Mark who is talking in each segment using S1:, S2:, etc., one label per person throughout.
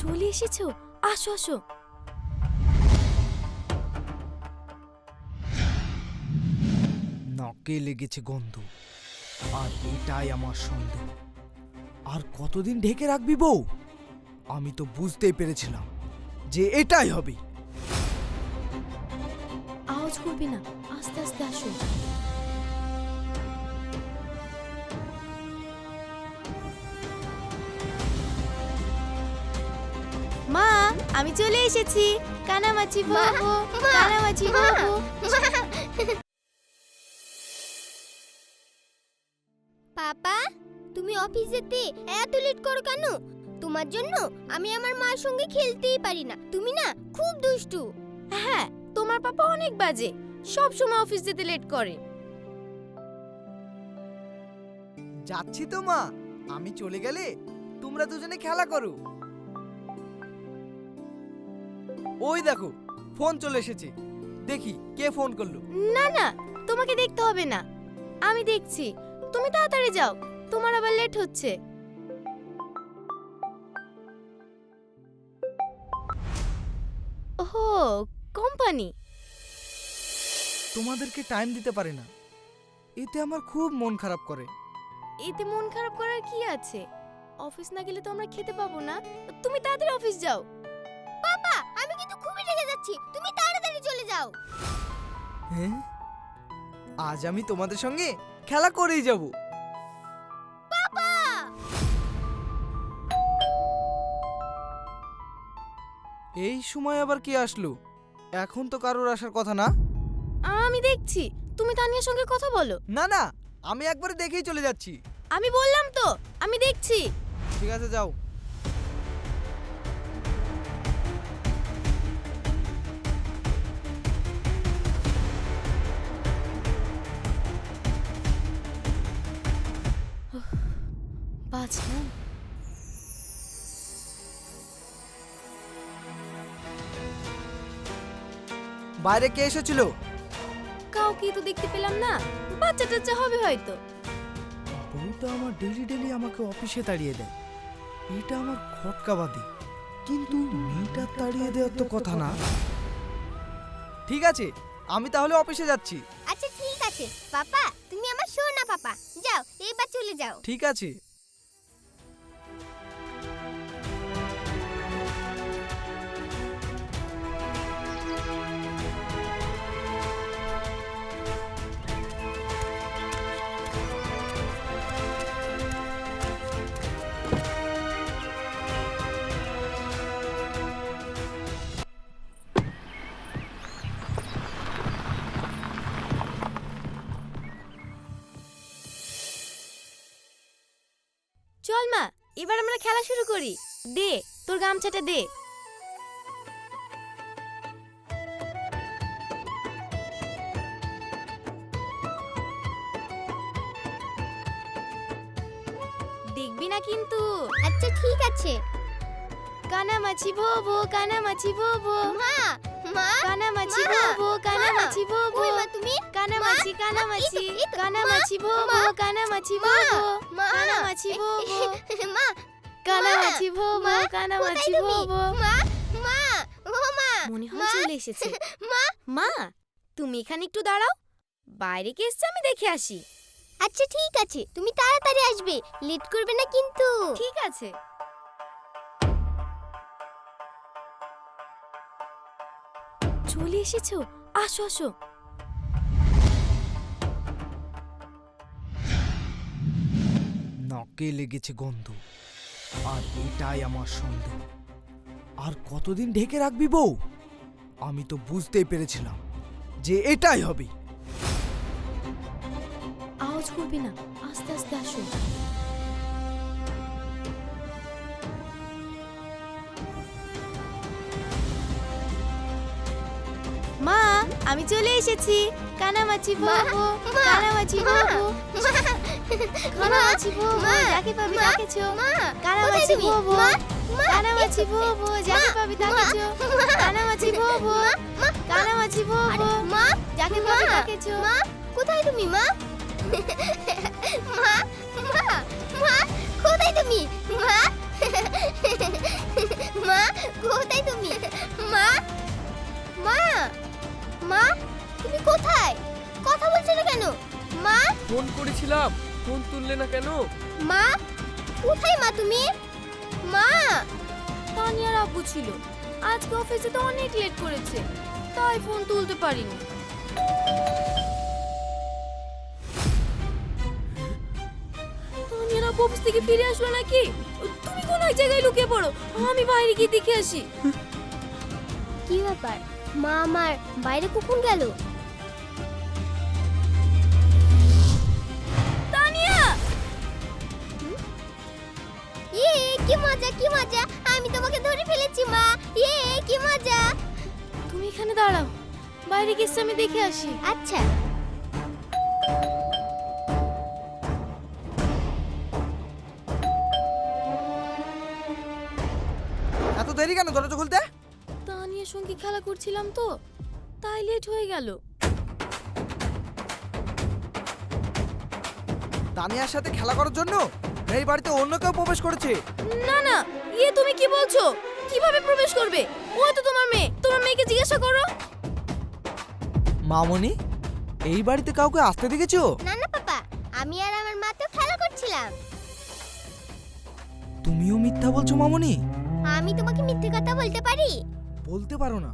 S1: চলে এসেছো, আসো আসো।
S2: নাকে লেগেছে গন্ধ, আর এটাই আমার সন্দেহ। আর কতদিন ঢেকে রাখবি বউ? আমি তো বুঝতেই পেরেছিলাম যে এটাই হবে।
S1: আওয়াজ করবে না, আস্তে আস্তে আসো। মা, আমি চলে এসেছি। কানামাছি বাবু, কানামাছি বাবু।
S3: পাপা, তুমি অফিস যেতে এত লেট করো কেন? তোমার জন্য আমি আমার মায়ের সঙ্গে খেলতেই পারি না। তুমি না খুব দুষ্টু।
S1: হ্যাঁ, তোমার পাপা অনেক বাজে, সব সময় অফিস যেতে লেট করে।
S2: যাচ্ছি তো মা, আমি চলে গেলে তোমরা দুজনে খেলা করো। ওই দেখো, ফোন চলে এসেছে, দেখি কে ফোন করলো।
S1: না না, তোমাকে দেখতে হবে না, আমি দেখছি। তুমি তাড়াতাড়ি যাও, তোমার আবার লেট হচ্ছে। ওহো, কোম্পানি।
S2: তোমাদেরকে টাইম দিতে পারে না, এতে আমার খুব মন খারাপ করে।
S1: এতে মন খারাপ করার কি আছে? অফিস না গেলে তো আমরা খেতে পাবো না। তুমি তাড়াতাড়ি অফিস যাও।
S3: পাপা, আমি কিন্তু খুবই রেগে যাচ্ছি। তুমি তাড়াতাড়ি চলে যাও।
S2: হ্যাঁ, আজ আমি তোমাদের সঙ্গে খেলা করেই যাব।
S3: পাপা!
S2: এই সময় আবার কি আসলো? এখন তো কারোর আসার কথা না।
S1: আমি দেখছি, তুমি তানিয়ার সঙ্গে কথা বলো।
S2: না না, আমি একবারে দেখেই চলে যাচ্ছি।
S1: আমি বললাম তো, আমি দেখছি।
S2: ঠিক আছে, যাও।
S1: বাঁচলাম।
S2: বাইরে কে এসেছিল?
S1: কাউকে তো দেখতে পেলাম না, বাচ্চা টাচ্চা হবে হয়তো।
S2: বউটা আমার ডেলি ডেলি আমাকে অফিসে তাড়িয়ে দেয়, এটা আমার খটকাবাদী। কিন্তু মেয়েটা তাড়িয়ে দেওয়ার তো কথা না। ঠিক আছে, আমি তাহলে অফিসে যাচ্ছি।
S3: আচ্ছা ঠিক আছে পাপা, তুমি আমার সোনা পাপা। যাও, এবার চলে যাও।
S2: ঠিক আছে।
S1: চল মা, এবার আমরা খেলা শুরু করি। দে, তোর গামছাটা দে। দেখবি না কিন্তু।
S3: আচ্ছা ঠিক আছে।
S1: কানামাছি ভোবো, কানামাছি ভোবো।
S3: মা, মা,
S1: কানামাছি
S3: মা,
S1: ভোবো, কানামাছি ভোবো।
S3: কই মা তুমি?
S1: কানামাছি, কানামাছি,
S3: এই তো,
S1: কানামাছি ভোবো,
S3: মা,
S1: কানামাছি
S3: মা,
S1: ভোবো।
S3: মা,
S1: কানামাছি ভোবো,
S3: মা,
S1: কানামাছি ভোবো,
S3: মা,
S1: কানামাছি
S3: কোথায় তুমি?
S1: ভোবো।
S3: মা, মা, ও মা,
S1: মনে হয়
S3: মা,
S1: চলে এসেছে।
S3: মা।
S1: মা, তুমি এখানে একটু দাঁড়াও, বাইরে কে এসছে আমি দেখে আসি।
S3: আচ্ছা ঠিক আছে, তুমি তাড়াতাড়ি আসবে, লেট করবে না কিন্তু।
S1: ঠিক আছে। চলে এসেছো, আসো আসো।
S2: নাকে লেগেছে গন্ধ, আর এটাই আমার সন্দেহ। আর কতদিন ঢেকে রাখবি বউ? আমি তো বুঝতেই পেরেছিলাম যে এটাই হবে।
S1: আওয়াজ করবে না, আস্তে আস্তে আসো। মা, আমি চলে এসেছি। কানামাছি বাবু, কানামাছি বাবু, কানামাছি বাবু, যাকে পাবি তাকেছো। কানামাছি বাবু, কানামাছি বাবু, যাকে পাবি তাকেছো। কানামাছি বাবু, কানামাছি বাবু,
S3: মা,
S1: যাকে পাবি তাকেছো।
S3: মা, কোথায় তুমি মা? মা, মা, মা, কোথায় তুমি মা? মা, কোথায় তুমি? মা, মা, মা, তুমি কোথায়? কথা বলছো না কেন? মা,
S4: ফোন করেছিলাম, ফোন তুললে না কেন?
S3: মা, কোথায় মা তুমি? মা,
S1: তানিয়ার আব্বু ছিল, আজকে অফিসে তো অনেক লেট করেছে, তাই ফোন তুলতে পারিনি। তানিয়ার আব্বু অফিস থেকে ফিরে আসলো নাকি? তুমি কোন এক জায়গায় লুকিয়ে পড়ো, আমি বাইরে গিয়ে দেখে আসি।
S3: কি ব্যাপার? মা আমার বাইরে কখন গেল?
S1: তানিয়া!
S3: কি মজা, কি মজা! আমি তোমাকে ধরে ফেলেছি মা। কি মজা!
S1: তুমি এখানে দাঁড়াও, বাইরে গেছে আমি দেখে আসি।
S3: আচ্ছা।
S2: এত দেরি কেন দরজা খুলতে?
S1: তানিয়ার সঙ্গে খেলা করছিলাম তো, তাই লেট হয়ে গেল।
S2: তানিয়ার সাথে খেলা করার জন্য এই বাড়িতে অন্য কেউ প্রবেশ করেছে।
S1: না না, তুমি কি বলছো? কিভাবে প্রবেশ করবে? ও তো তোমার মেয়ে, তোমার মেয়েকে জিজ্ঞাসা করো।
S2: মামনি, এই বাড়িতে কাউকে আসতে দেখেছো?
S3: না না পাপা, আমি আর আমার মা তো খেলা করছিলাম।
S2: তুমিও মিথ্যা বলছো মামনি?
S3: আমি তোমাকে মিথ্যে কথা বলতে পারি?
S2: বলতে পারো না,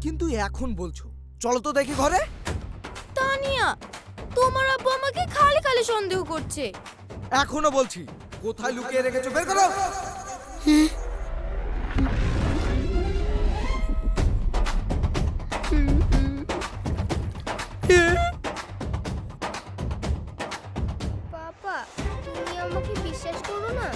S2: কিন্তু এখন বলছো। চলো তো দেখি ঘরে।
S1: তানিয়া, তোমার আব্বু আমাকে খালি খালি সন্দেহ করছে।
S2: এখনো বলছি, কোথায় লুকিয়ে রেখেছো বের করো।
S3: পাপা, তুমি আমাকে বিশ্বাস করো না?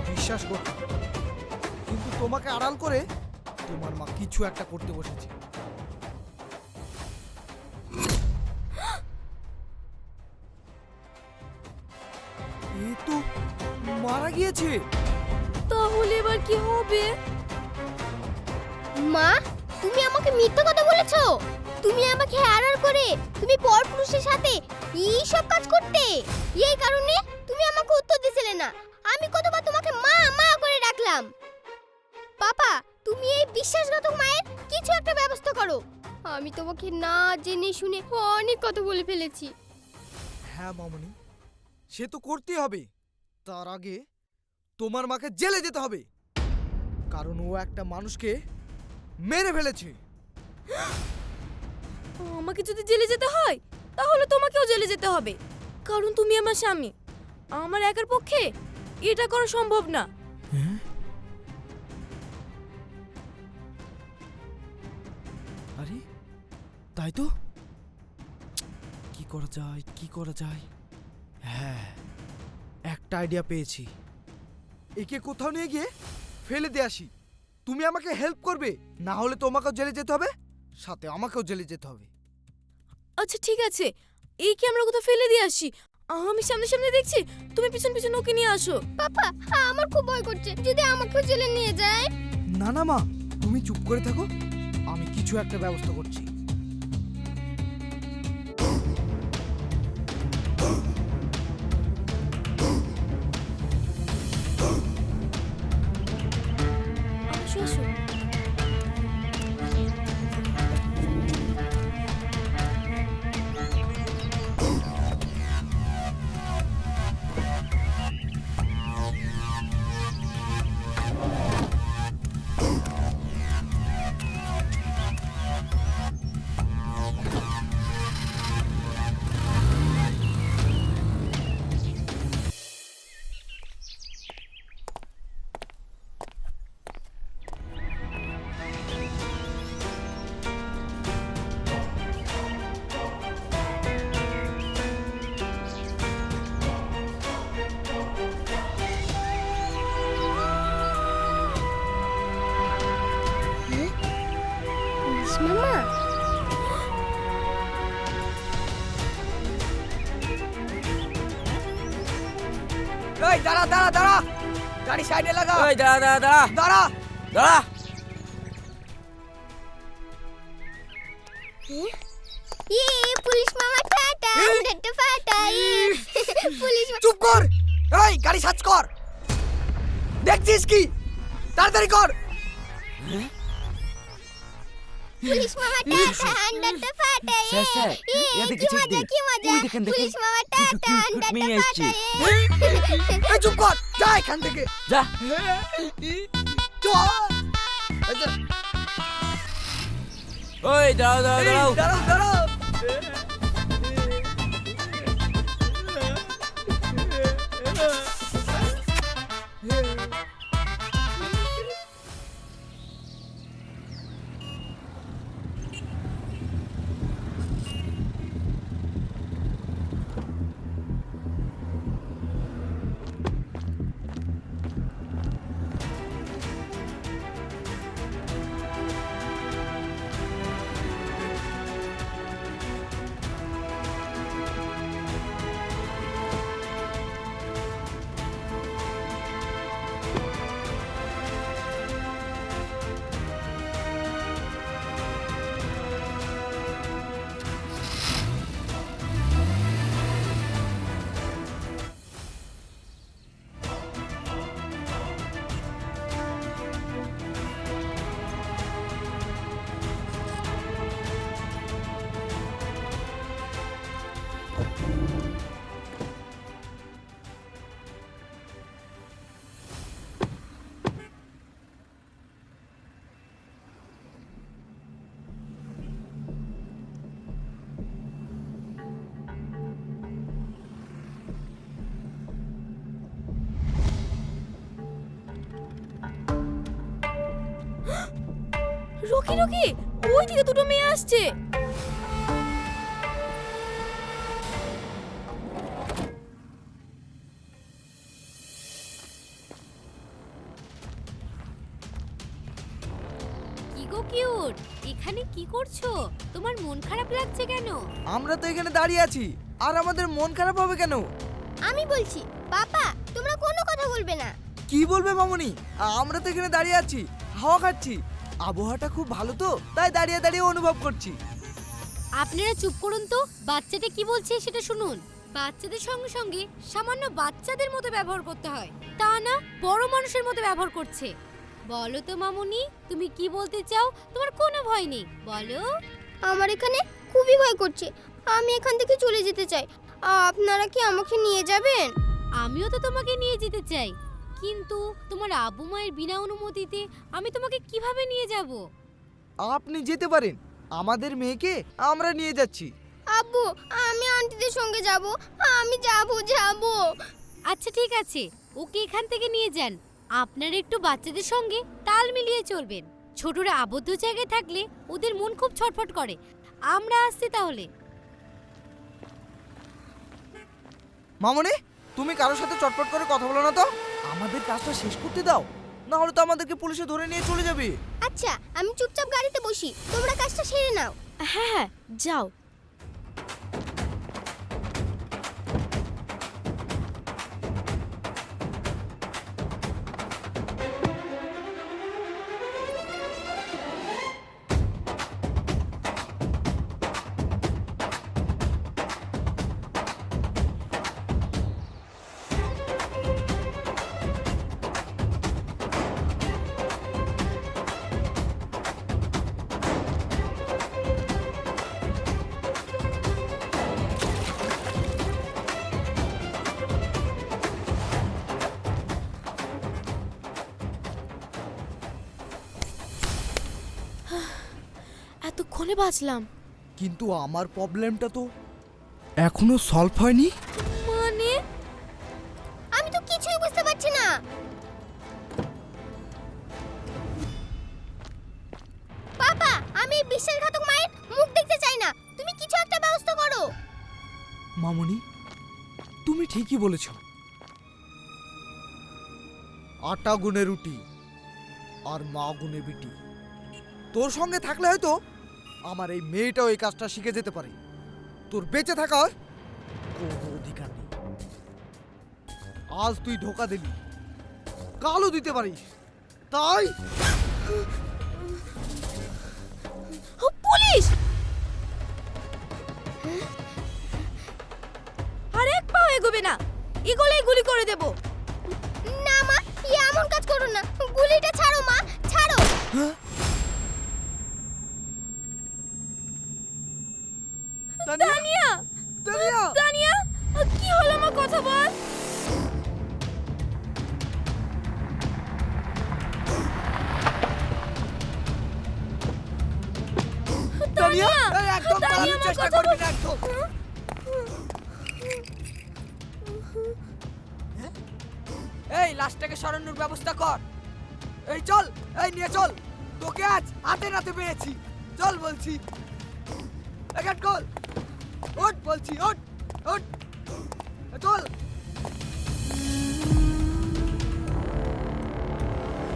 S2: বিশ্বাস করতে, কিন্তু তোমাকে আড়াল করে তোমার মা কিছু একটা করতে বসেছে। এ তো মারা গিয়েছে।
S1: তাহলে এবার কি হবে?
S3: মা, তুমি আমাকে মিথ্যে কথা বলেছো। তুমি আমাকে আড়াল করে তুমি পরপুরুষের সাথে এই সব কাজ করতে। এই কারণে তুমি আমাকে উত্তর দিছিলে না। আমি কতবার তোমাকে মা মা করে ডাকলাম। পাপা, তুমি এই বিশ্বাসঘাতক মায়ের কিছু একটা ব্যবস্থা করো। আমি তোমাকে না জেনে শুনে অনেক কথা বলে ফেলেছি।
S2: হ্যাঁ মামনি, সে তো করতেই হবে। তার আগে তোমার মাকে জেলে যেতে হবে, কারণ ও একটা মানুষকে মেরে ফেলেছে।
S1: আমাকে যদি জেলে যেতে হয়, তাহলে তোমাকেও জেলে যেতে হবে, কারণ তুমি আমার স্বামী। আমার একার পক্ষে এটা করা সম্ভব না।
S2: আরে তাই তো, কি করা যায়, কি করা যায়? হ্যাঁ, একটা আইডিয়া পেয়েছি। একে কোথাও নিয়ে গিয়ে ফেলে দিয়ে আসি। তুমি আমাকে হেল্প করবে, না হলে তোমাকেও জেলে যেতে হবে, সাথে আমাকেও জেলে যেতে হবে।
S1: আচ্ছা ঠিক আছে, একে আমরা কোথাও ফেলে দিয়ে আসি। আমি সামনে সামনে দেখছি, তুমি পিছন পিছন ওকে নিয়ে আসো।
S3: পাপা, আমার খুব ভয় করছে, যদি আমাকেও জেলে নিয়ে যায়।
S2: না না মা, তুমি চুপ করে থাকো, আমি কিছু একটা ব্যবস্থা করছি।
S1: আসো আসো।
S3: মামা,
S2: এই দাঁড়া দাঁড়া দাঁড়া, গাড়ি সাইডে লাগা।
S4: এই দাঁড়া দাঁড়া দাঁড়া
S2: দাঁড়া
S4: দাঁড়া।
S3: পুলিশ মামা টাটা টাটা ফাটা পুলিশ
S2: চুপ কর। এই গাড়ি সার্চ কর। দেখছিস কি? তাড়াতাড়ি কর।
S3: পুলিশ মামা টাটা টাটা ফাটা
S5: স্যার, স্যার, এদিকে
S3: কি
S5: check
S3: মজা
S5: দিন।
S3: কি মজা
S5: ওই দেখেন, দেখেন।
S3: পুলিশ মামা টাটা
S5: মেয়ে
S3: টাটা
S5: এসছে।
S3: ফাটা
S2: এই চুপ কর। যা এখান থেকে।
S5: যা।
S2: চল।
S5: ওই দাঁড়াও দাঁড়াও দাঁড়াও।
S2: দাঁড়াও দাঁড়াও।
S1: রকি রকি, ওই দিকে দুটো মেয়ে আসছে।
S6: কি গো কিউট, এখানে কি করছো? তোমার মন খারাপ লাগছে কেন?
S2: আমরা তো এখানে দাঁড়িয়ে আছি, আর আমাদের মন খারাপ হবে কেন?
S3: আমি বলছি বাবা তোমরা কোনো কথা বলবে না।
S2: কি বলবে মামুনি? আমরা তো এখানে দাঁড়িয়ে আছি, হাওয়া খাচ্ছি। আবহাওয়াটা খুব ভালো তো, তাই দাঁড়িয়ে দাঁড়িয়ে অনুভব করছি।
S6: আপনারা চুপ করুন তো, বাচ্চাটা কি বলছে সেটা শুনুন। বাচ্চাদের সঙ্গে সঙ্গে সামান্য বাচ্চাদের মতো ব্যবহার করতে হয়, তা না বড় মানুষের মতো ব্যবহার করছে। বলো তো মামুনি, তুমি কি বলতে চাও? তোমার কোনো ভয় নেই, বলো।
S3: আমার এখানে খুবই ভয় করছে, আমি এখান থেকে চলে যেতে চাই। আপনারা কি আমাকে নিয়ে যাবেন?
S6: আমিও তো তোমাকে নিয়ে যেতে চাই, কিন্তু তোমার আব্বু মায়ের বিনা অনুমতিতে আমি তোমাকে কিভাবে নিয়ে যাব?
S2: আপনি যেতে পারেন, আমাদের মেয়েকে আমরা নিয়ে যাচ্ছি।
S3: আব্বু আমি আন্টিদের সঙ্গে যাব, আমি যাব।
S6: আচ্ছা ঠিক আছে, ওকে এখান থেকে নিয়ে যান। আপনারা একটু বাচ্চাদের সঙ্গে তাল মিলিয়ে চলবেন। ছোটরা আবদ্ধ জায়গায় থাকলে ওদের মন খুব ছটফট করে। আমরা আসছি তাহলে।
S2: মামুনি, তুমি কারোর সাথে চটপট করে কথা বলো না তো। আমাদের কাজটা শেষ করতে দাও, না হলে তো আমাদেরকে পুলিশে ধরে নিয়ে চলে যাবে।
S3: আচ্ছা আমি চুপচাপ গাড়িতে বসি, তোমরা কাজটা সেরে নাও।
S1: হ্যাঁ হ্যাঁ, যাও। এতক্ষণে বাঁচলাম।
S2: কিন্তু আমার প্রবলেমটা তো এখনো সলভ হয়নি।
S1: মানে
S3: আমি তো কিছুই বুঝতে পারছি না। বাবা আমি এই বিশ্বাসঘাতক মায়ের মুখ দেখতে চাই না, তুমি কিছু একটা ব্যবস্থা করো।
S2: মামুনি, তুমি ঠিকই বলেছ। আটা গুনে রুটি আর মা গুনে বিটি। তোর সঙ্গে থাকলে হয়তো আমার এই মেয়েটাও এই কাজটা শিখে যেতে পারে। তোর বেঁচে থাকার কোনো অধিকার নেই। আজ তুই ধোকা দিলি, কালও দিতে পারিস। তাই
S1: পুলিশ! এগুলোই গুলি করে দেব।
S3: না মা, এমন কাজ করো না। গুলিটা ছাড়ো মা, ছাড়ো।
S1: তানিয়া, তানিয়া, কি হলো আমার কথা বল।
S2: তানিয়া,
S1: তানিয়া,
S2: এই একদম
S1: তানিয়া,
S2: পালানোর
S1: আমার
S2: চেষ্টা
S1: কথা
S2: করবি
S1: বল।
S2: না একদম। এই লাশটাকে সরানোর ব্যবস্থা কর। এই চল, এই নিয়ে চল। তোকে আজ হাতে নাতে পেয়েছি। চল বলছি। একাট কল। ওঠ বলছি, ওঠ, ওঠ। চল।